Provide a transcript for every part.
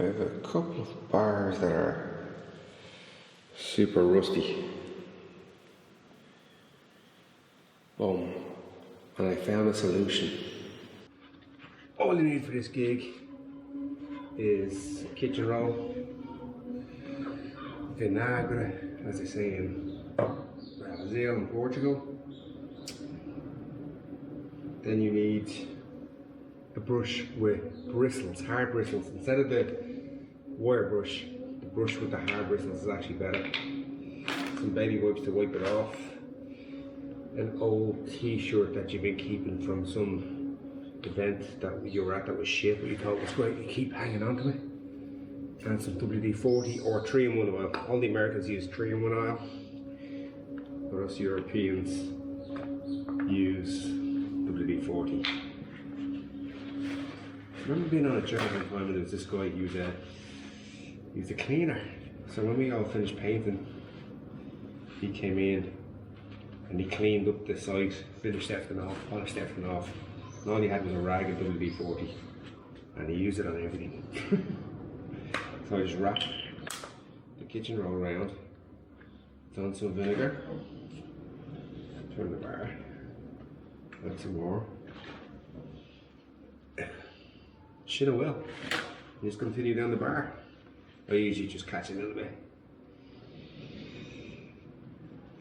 I have a couple of bars that are super rusty. Boom. And I found a solution. All you need for this gig is a kitchen roll, vinagre, as they say in Brazil and Portugal. Then you need a brush with bristles, hard bristles. Instead of the wire brush, the brush with the hard bristles is actually better. Some baby wipes to wipe it off. An old t-shirt that you've been keeping from some event that you were at that was shit, but you thought was great, you keep hanging on to it. And some WD-40 or 3-in-1 oil. All the Americans use 3-in-1 oil, but us Europeans use WD-40. I remember being on a job one time and there was this guy used a cleaner. So when we all finished painting, he came in and he cleaned up the site, finished everything off, polished everything off. And all he had was a rag of WD-40 and he used it on everything. So I just wrapped the kitchen roll around, done some vinegar, turn the bar, add some more. Shit I will. Just continue down the bar. I usually just catch it a little bit.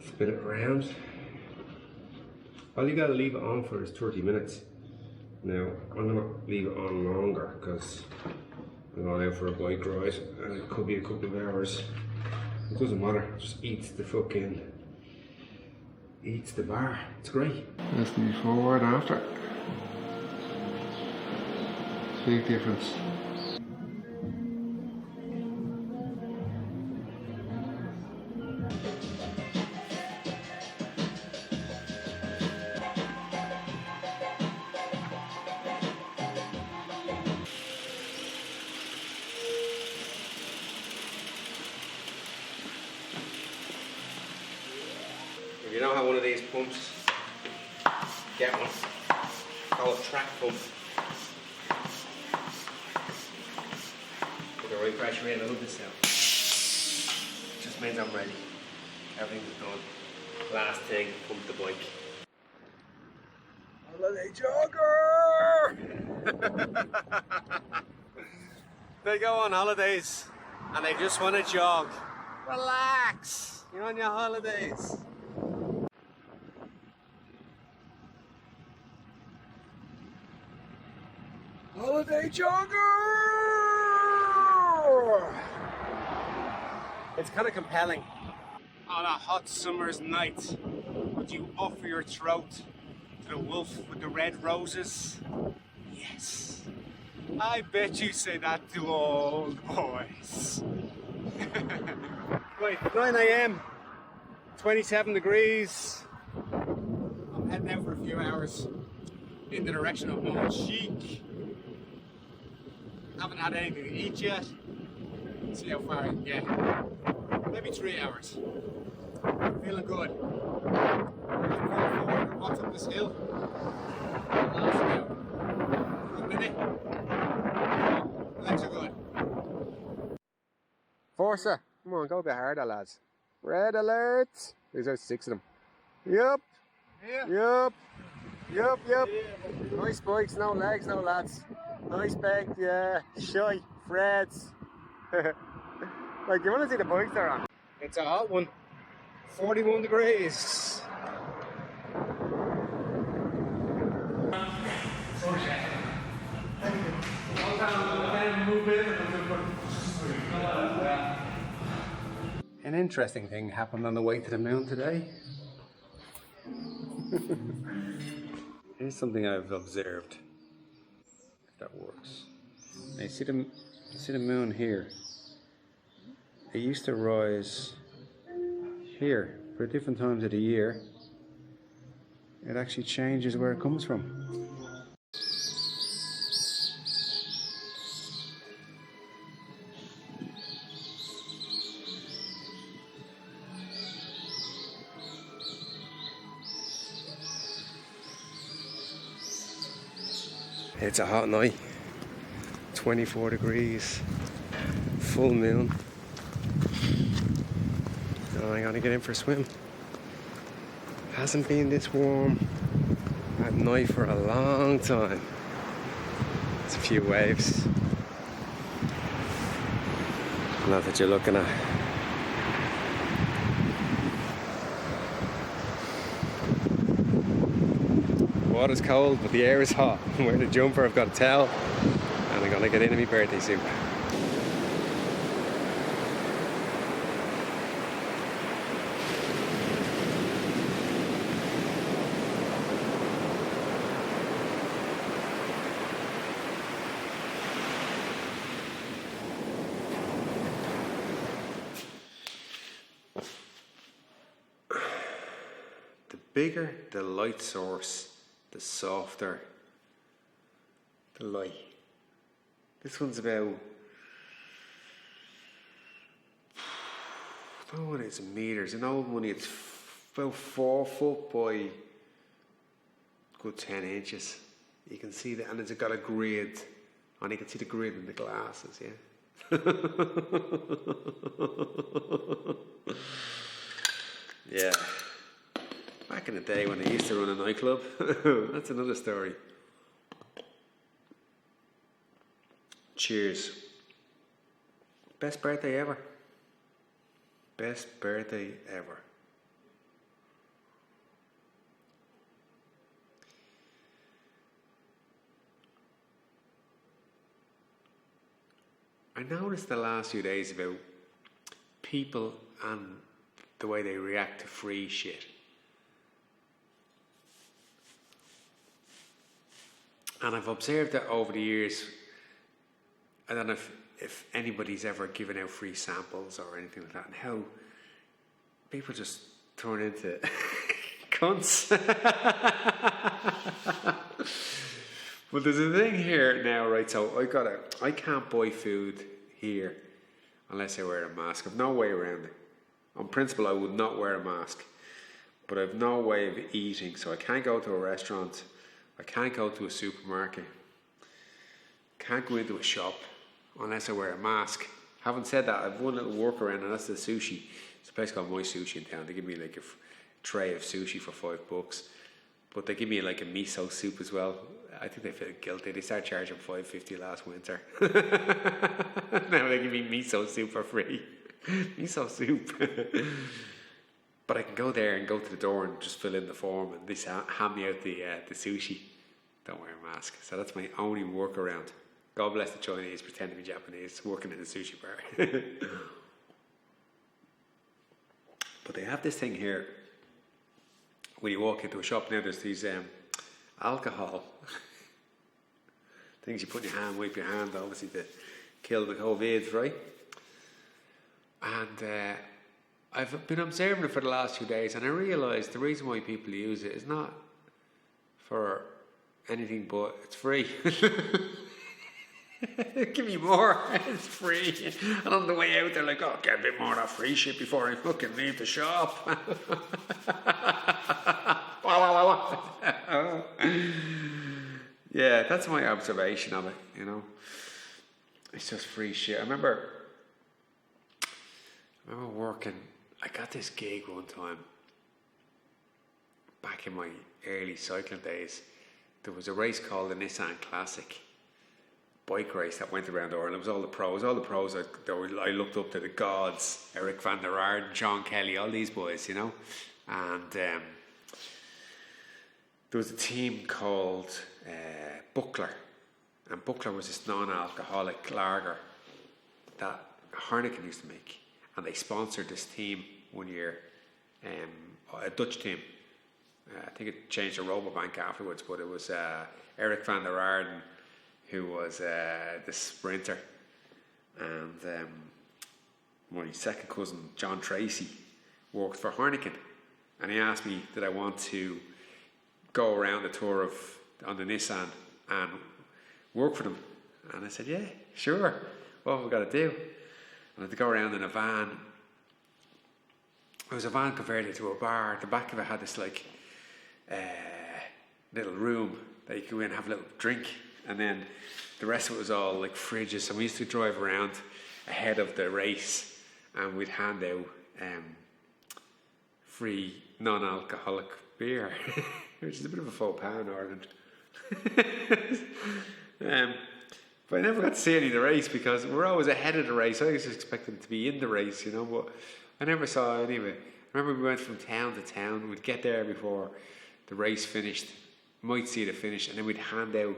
Spin it around. All you gotta leave it on for is 30 minutes. Now, I'm gonna leave it on longer because I'm going out for a bike ride and it could be a couple of hours. It doesn't matter, it just eats the bar. It's great. That's the before and after. Big difference. If you don't have one of these pumps, get one. Call it track pump. Put the right pressure in. I love this sound. Just means I'm ready. Everything's done. Last thing, pump the bike. Holiday jogger! They go on holidays and they just want to jog. Relax! You're on your holidays. Holiday jogger! It's kind of compelling. On a hot summer's night, would you offer your throat to the wolf with the red roses? Yes. I bet you say that to old boys. Right, 9 AM, 27 degrees. I'm heading out for a few hours in the direction of Montchique. Haven't had anything to eat yet. See how far I can get. Maybe 3 hours. Feeling good. What's up this hill? Last about a minute. Legs are good. Forza, come on, go a bit harder, lads. Red alert! There's about 6 of them. Yup. Yeah. Yup. Yup, yup. Yeah. Nice bikes, no legs, no lads. Nice bag, yeah. Shy, Freds. Like, you want to see the bikes they're on? It's a hot one. 41 degrees. An interesting thing happened on the way to the moon today. Here's something I've observed. If that works. Now you see the moon here. It used to rise here for different times of the year. It actually changes where it comes from. It's a hot night, 24 degrees. full moon. And I'm gonna get in for a swim. Hasn't been this warm at night for a long time. It's a few waves. Not that you're looking at. Water's cold, but the air is hot. I'm wearing a jumper, I've got a towel, and I'm gonna get into my birthday suit. The bigger the light source, the softer the light. This one's about, I don't know what it is in meters. In old money, it's about 4 foot by good 10 inches. You can see that, and it's got a grid, and you can see the grid in the glasses, yeah. Yeah. Back in the day when I used to run a nightclub, that's another story. Cheers. Best birthday ever. Best birthday ever. I noticed the last few days about people and the way they react to free shit. And I've observed that over the years. I don't know if anybody's ever given out free samples or anything like that, and how people just turn into cunts. But there's a thing here now, right? So I can't buy food here unless I wear a mask. I've no way around it. On principle, I would not wear a mask, but I've no way of eating. So I can't go to a restaurant. I can't go to a supermarket. Can't go into a shop unless I wear a mask. Having said that, I've one little workaround, and that's the sushi. It's a place called My Sushi in town. They give me like a tray of sushi for $5, but they give me like a miso soup as well. I think they feel guilty. They started charging $5.50 last winter. Now they give me miso soup for free. Miso soup. But I can go there and go to the door and just fill in the form, and they hand me out the sushi. Don't wear a mask. So that's my only workaround. God bless the Chinese pretending to be Japanese working in a sushi bar. But they have this thing here. When you walk into a shop now, there's these alcohol things you put in your hand, wipe your hand, obviously to kill the COVID, right? And I've been observing it for the last few days, and I realised the reason why people use it is not for anything but it's free. Give me more, it's free. And on the way out, they're like, oh, get a bit more of that free shit before I fucking leave the shop. Yeah, that's my observation of it, you know. It's just free shit. I remember working, I got this gig one time, back in my early cycling days. There was a race called the Nissan Classic bike race that went around Ireland. It was all the pros. I looked up to the gods, Eric van der Aarden, Sean Kelly, all these boys, you know. And there was a team called Buckler. And Buckler was this non-alcoholic lager that Heineken used to make. And they sponsored this team one year, a Dutch team. I think it changed to Rabobank afterwards, but it was Eric van der Aarden, who was the sprinter, and my second cousin John Tracy worked for Heineken, and he asked me did I want to go around the tour on the Nissan and work for them, and I said yeah, sure. What have we got to do? And I had to go around in a van. It was a van converted to a bar. The back of it had this like little room that you could go in and have a little drink, and then the rest of it was all like fridges. And we used to drive around ahead of the race, and we'd hand out free non-alcoholic beer, which is a bit of a faux pas in Ireland. But I never got to see any of the race because we're always ahead of the race. I was expecting to be in the race, but I never saw any of it. I remember we went from town to town. We'd get there before the race finished, might see the finish, and then we'd hand out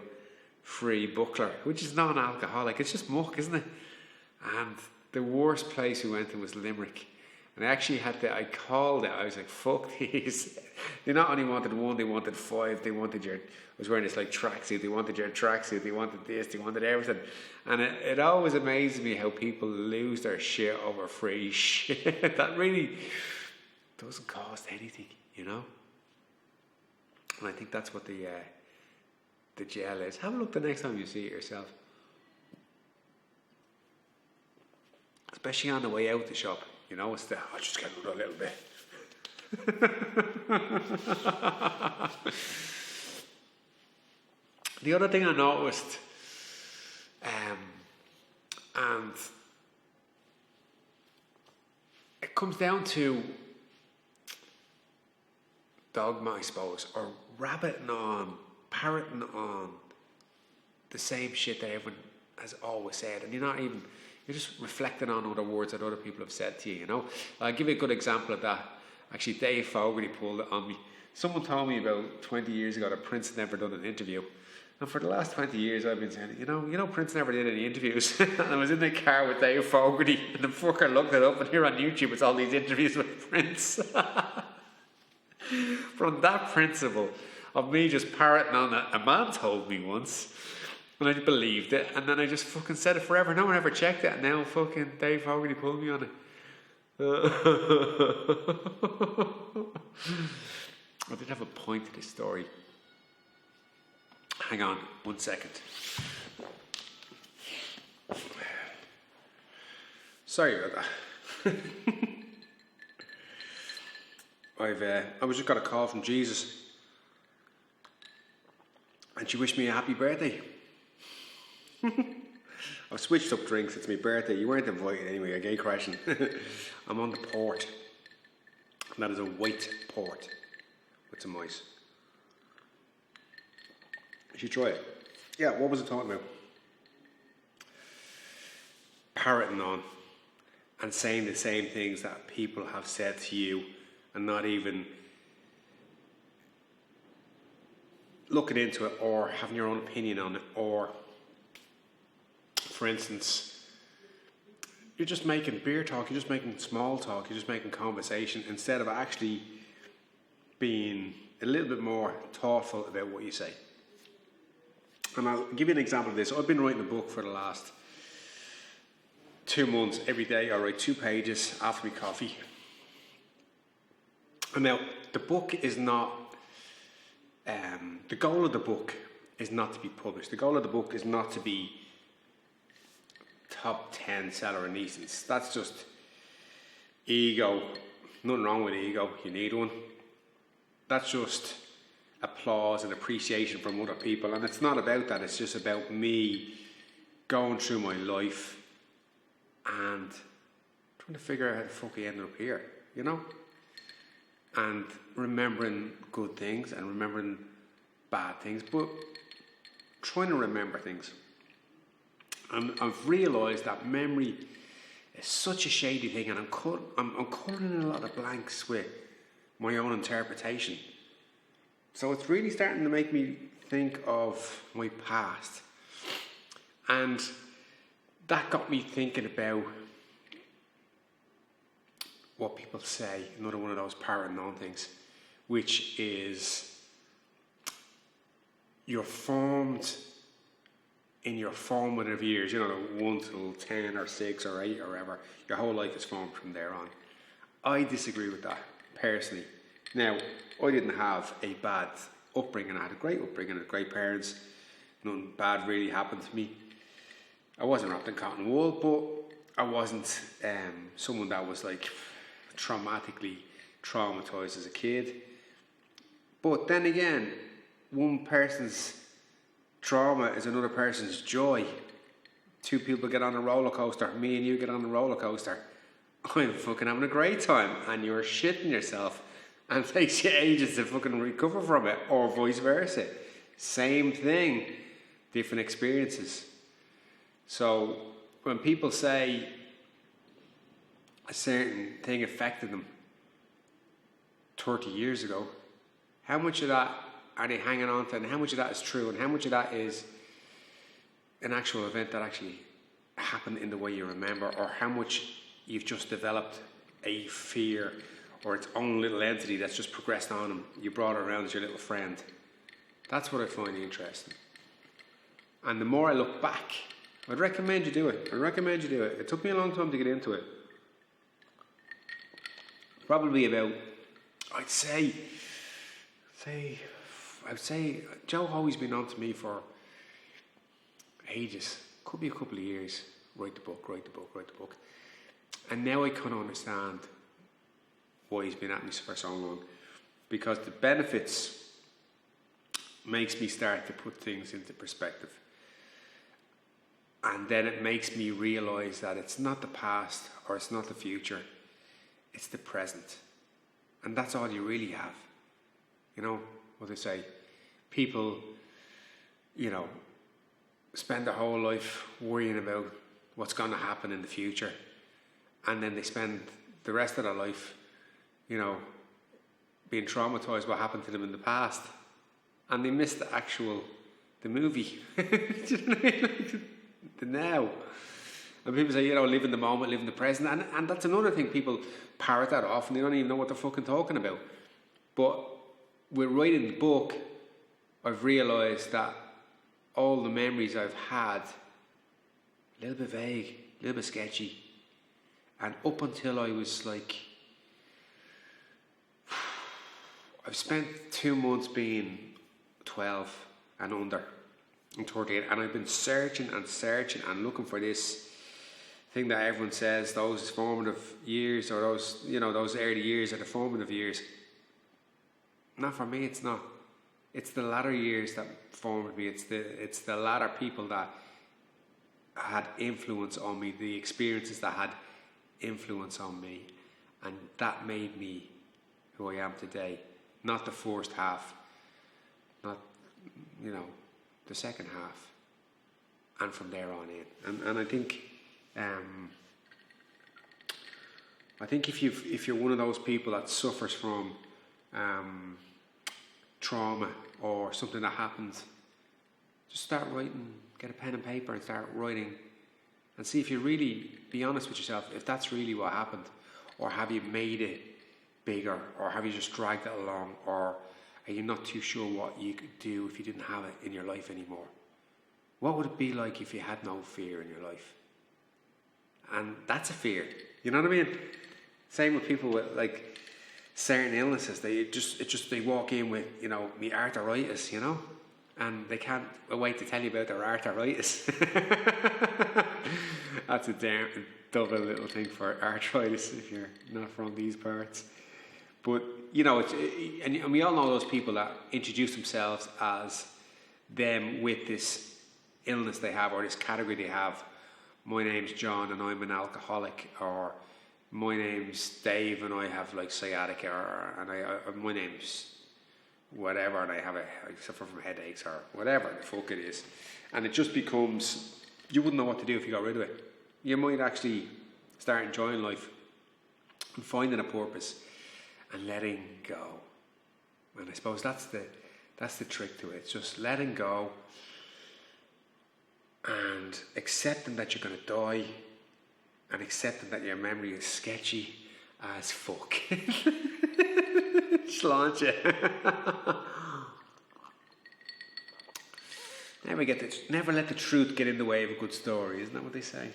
free buckler, which is non-alcoholic. It's just muck, isn't it? And the worst place we went to was Limerick. And I called it, I was like, fuck these. They not only wanted one, they wanted five. They wanted I was wearing this like tracksuit, they wanted your tracksuit, they wanted this, they wanted everything. And it always amazes me how people lose their shit over free shit. That really doesn't cost anything, And I think that's what the gel is. Have a look the next time you see it yourself. Especially on the way out the shop. It's I'll just get another little bit. The other thing I noticed, and it comes down to dogma, I suppose, or parroting on the same shit that everyone has always said, and you're just reflecting on other words that other people have said to you, I'll give you a good example of that. Actually, Dave Fogarty pulled it on me. Someone told me about 20 years ago that Prince had never done an interview. And for the last 20 years, I've been saying, Prince never did any interviews. And I was in the car with Dave Fogarty, and the fucker looked it up, and here on YouTube, it's all these interviews with Prince. From that principle of me just parroting on that, a man told me once, and I believed it, and then I just fucking said it forever. No one ever checked it, and now fucking Dave Fogarty pulled me on it. I did have a point to this story. Hang on 1 second. Sorry about that. I just got a call from Jesus, and she wished me a happy birthday. I've switched up drinks. It's my birthday. You weren't invited anyway. I gay crashing. I'm on the port. And that is a white port with some ice. You should try it. Yeah, what was I talking about? Parroting on and saying the same things that people have said to you and not even looking into it or having your own opinion on it, or for instance, you're just making beer talk, you're just making small talk, you're just making conversation instead of actually being a little bit more thoughtful about what you say. And I'll give you an example of this. I've been writing a book for the last 2 months. Every day I write 2 pages after my coffee. And now the book is not, the goal of the book is not to be published. The goal of the book is not to be top 10 seller in Easton's. That's just ego. Nothing wrong with ego. You need one. That's just applause and appreciation from other people. And it's not about that. It's just about me going through my life and trying to figure out how the fuck I ended up here, and remembering good things and remembering bad things, but trying to remember things. And I've realised that memory is such a shady thing, and I'm coloring in a lot of blanks with my own interpretation. So it's really starting to make me think of my past. And that got me thinking about what people say, another one of those parroting on things, which is you're formed in your formative years, the 1 till 10 or 6 or 8 or whatever. Your whole life is formed from there on. I disagree with that, personally. Now, I didn't have a bad upbringing. I had a great upbringing, I had great parents. Nothing bad really happened to me. I wasn't wrapped in cotton wool, but I wasn't someone that was like traumatically traumatized as a kid. But then again, one person's trauma is another person's joy. two people get on a roller coaster, me and you get on a roller coaster, I'm fucking having a great time and you're shitting yourself and it takes you ages to fucking recover from it, or vice versa. Same thing, different experiences. So when people say a certain thing affected them 30 years ago, how much of that are they hanging on to, and how much of that is true, and how much of that is an actual event that actually happened in the way you remember, or how much you've just developed a fear or its own little entity that's just progressed on and you brought it around as your little friend. That's what I find interesting. And the more I look back, I'd recommend you do it. It took me a long time to get into it. Probably about, I'd say Joe Hoey's been on to me for ages. Could be a couple of years. Write the book. And now I kind of understand why he's been at me for so long. Because the benefits makes me start to put things into perspective. And then it makes me realise that it's not the past or it's not the future. It's the present. And that's all you really have. You know what they say? People, spend their whole life worrying about what's going to happen in the future. And then they spend the rest of their life, being traumatised what happened to them in the past. And they miss the movie. Do you know what I mean? The now. And people say, live in the moment, live in the present. And that's another thing. People parrot that off and they don't even know what they're fucking talking about. But with writing the book, I've realised that all the memories I've had, a little bit vague, a little bit sketchy. And up until I was I've spent 2 months being 12 and under and 38, and I've been searching and looking for this thing that everyone says, those formative years, or those early years are the formative years. Not for me, it's not. It's the latter years that formed me. It's the latter people that had influence on me, the experiences that had influence on me, and that made me who I am today. Not the first half, not the second half, and from there on in. And I think if you're one of those people that suffers from trauma or something that happens, just start writing. Get a pen and paper and start writing, and see if you really be honest with yourself. If that's really what happened, or have you made it bigger, or have you just dragged it along, or are you not too sure what you could do if you didn't have it in your life anymore? What would it be like if you had no fear in your life? And that's a fear. You know what I mean? Same with people with certain illnesses. They walk in with me arthritis, and they can't wait to tell you about their arthritis. That's a double little thing for arthritis if you're not from these parts. But and we all know those people that introduce themselves as them with this illness they have, or this category they have. My name's John and I'm an alcoholic, or my name's Dave and I have sciatica, and my name's whatever, and I suffer from headaches, or whatever the fuck it is. And it just becomes, you wouldn't know what to do if you got rid of it. You might actually start enjoying life and finding a purpose and letting go. And I suppose that's the trick to it. It's just letting go and accepting that you're going to die, and accepting that your memory is sketchy as fuck. Just launch it. Never let the truth get in the way of a good story, isn't that what they say?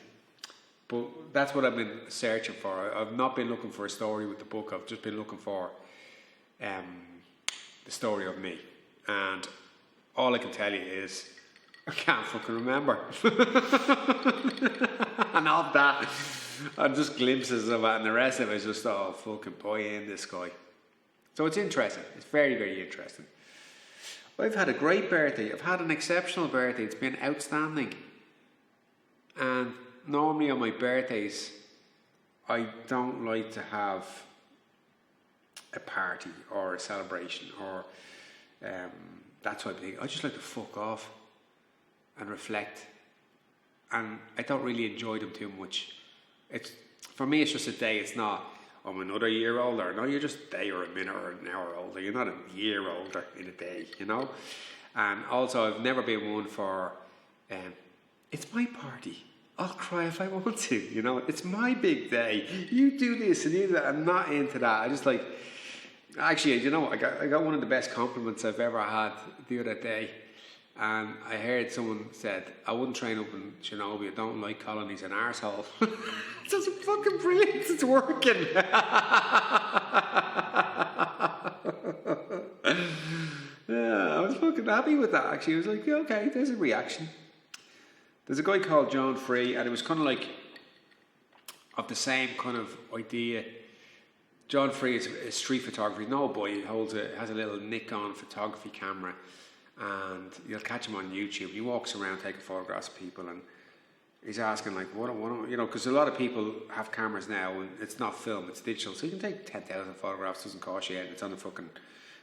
But that's what I've been searching for. I've not been looking for a story with the book. I've just been looking for the story of me. And all I can tell you is I can't fucking remember. And of that, and just glimpses of it, and the rest of it is just, fucking boy in this guy. So it's interesting. It's very, very interesting. I've had a great birthday. I've had an exceptional birthday. It's been outstanding. And normally on my birthdays, I don't like to have a party or a celebration or that type of thing. I just like to fuck off and reflect. And I don't really enjoy them too much. It's for me, it's just a day. It's not, I'm another year older. No, you're just a day or a minute or an hour older. You're not a year older in a day, you know? And also, I've never been one for, it's my party. I'll cry if I want to, you know? It's my big day. You do this and you do that. I'm not into that. I just like, actually, you know what? I got one of the best compliments I've ever had the other day. And I heard someone said, I wouldn't train up in Chernobyl. I don't like Colin, he's an arsehole. It's just fucking brilliant. It's working. Yeah, I was fucking happy with that, actually. I was like, yeah, okay, there's a reaction. There's a guy called John Free, and it was kind of like of the same kind of idea. John Free is a street photographer. He's no boy. He has a little Nikon photography camera, and you'll catch him on YouTube. He walks around taking photographs of people, and he's asking like, what, you know, because a lot of people have cameras now, and it's not film, it's digital, so you can take 10,000 photographs. Doesn't cost you anything. It's on a fucking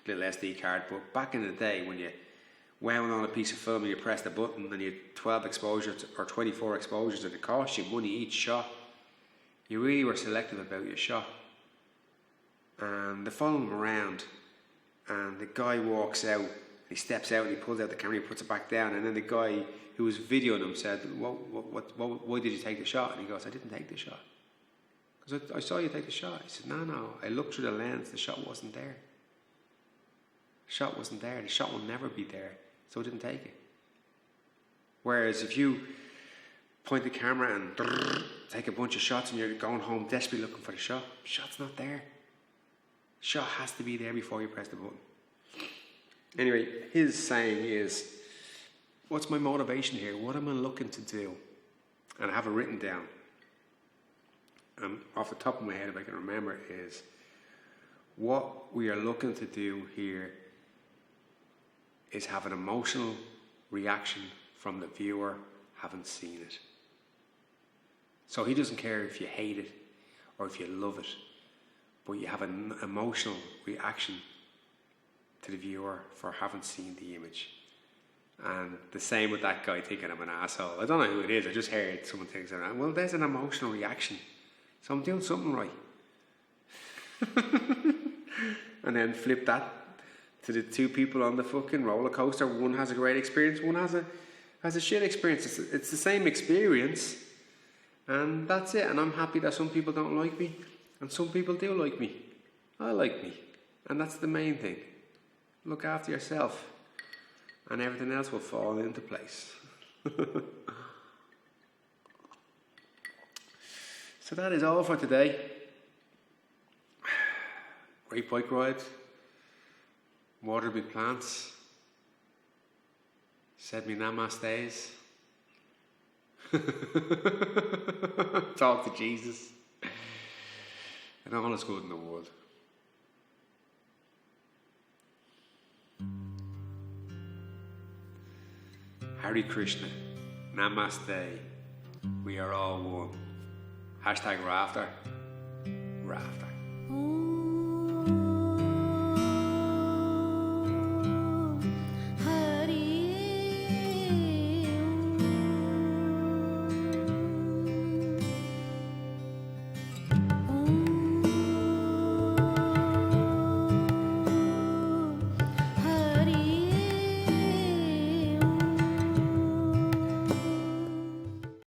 little SD card. But back in the day, when you wound on a piece of film and you pressed a button and you had 12 exposures or 24 exposures and it cost you money each shot, you really were selective about your shot. And they follow him around, and the guy walks out, he steps out and he pulls out the camera, he puts it back down, and then the guy who was videoing him said, why did you take the shot? And he goes, I didn't take the shot. Because I saw you take the shot. He said, no, I looked through the lens, the shot wasn't there. The shot wasn't there, the shot will never be there, so I didn't take it. Whereas if you point the camera and take a bunch of shots and you're going home desperately looking for the shot's not there. The shot has to be there before you press the button. Anyway, his saying is, what's my motivation here? What am I looking to do? And I have it written down. And off the top of my head, if I can remember, is what we are looking to do here is have an emotional reaction from the viewer having seen it. So he doesn't care if you hate it or if you love it, but you have an emotional reaction to the viewer for having seen the image. And the same with that guy thinking I'm an asshole. I don't know who it is, I just heard someone think, well, there's an emotional reaction, so I'm doing something right. And then flip that to the two people on the fucking roller coaster. One has a great experience, one has a shit experience. It's the same experience, and that's it. And I'm happy that some people don't like me, and some people do like me. I like me, and that's the main thing. Look after yourself, and everything else will fall into place. So that is all for today. Great bike ride. Watered me plants. Said me namastes. Talk to Jesus. And all is good in the world. Hare Krishna. Namaste. We are all one. Hashtag Rafter. Rafter.